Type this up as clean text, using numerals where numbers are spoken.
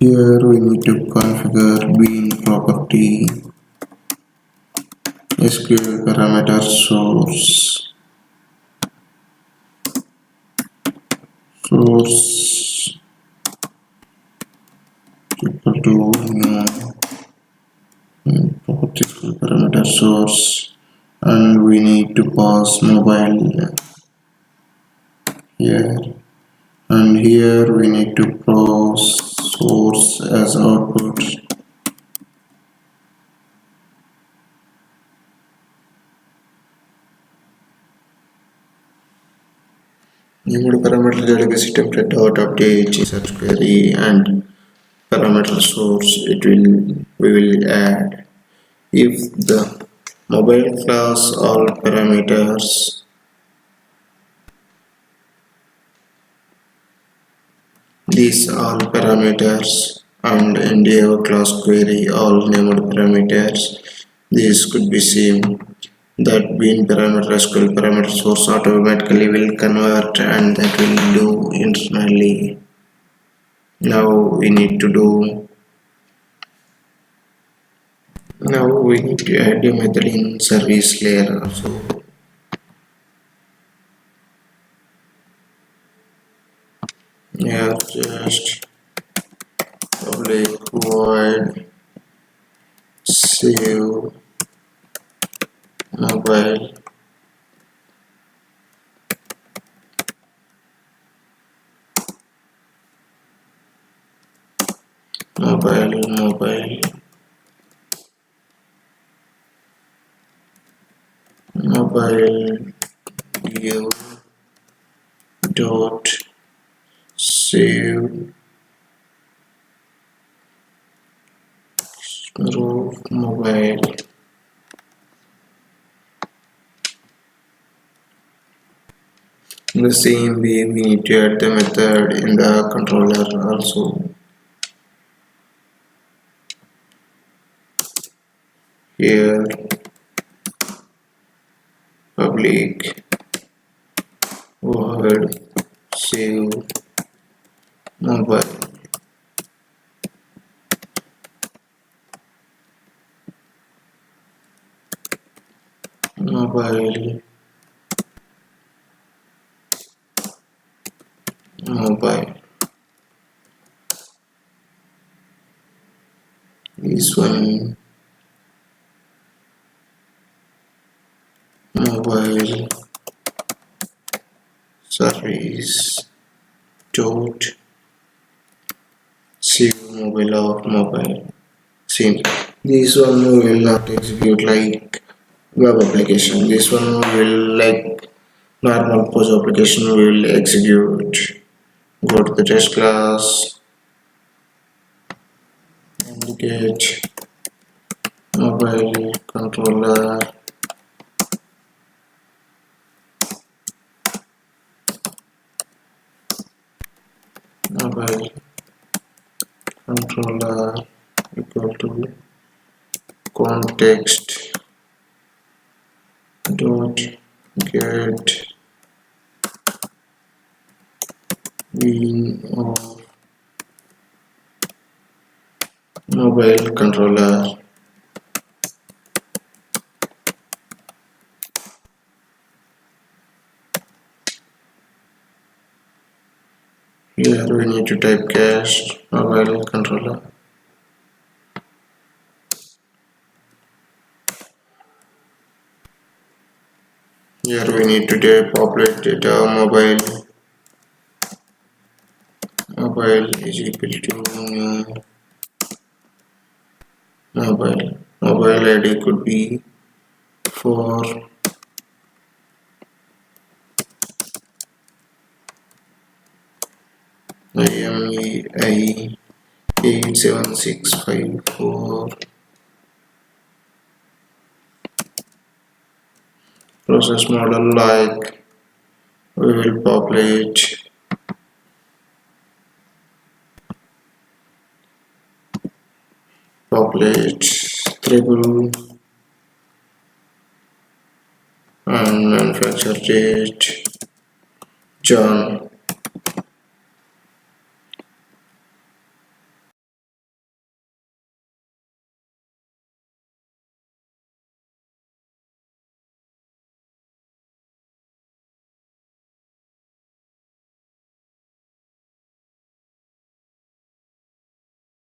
Here we need to configure bean property, SQL parameter source equal to property SQL parameter source, and we need to pass mobile here, and here we need to pass source as output. Named parameter legacy template dot update search query, and parameter source we will add if the mobile class all parameters these all parameters, and endiver class query all named parameters. This could be same that bean parameter SQL parameter source automatically will convert, and that will do internally. Now we need to add a method in service layer also. Here just public void save mobile view dot save mobile. In the same way, we need to add the method in the controller also. Here public void save mobile this one mobile service dot save mobile of mobile. See, this one will not execute like web application. This one will like normal POS application will execute. Go to the test class, indicate mobile controller, equal to context dot get bean of mobile controller. Here we need to typecast mobile controller. Here we need to populate data mobile is equal to new mobile ID could be for IMEI 87654. Process model like we will populate triple and manufacture date John.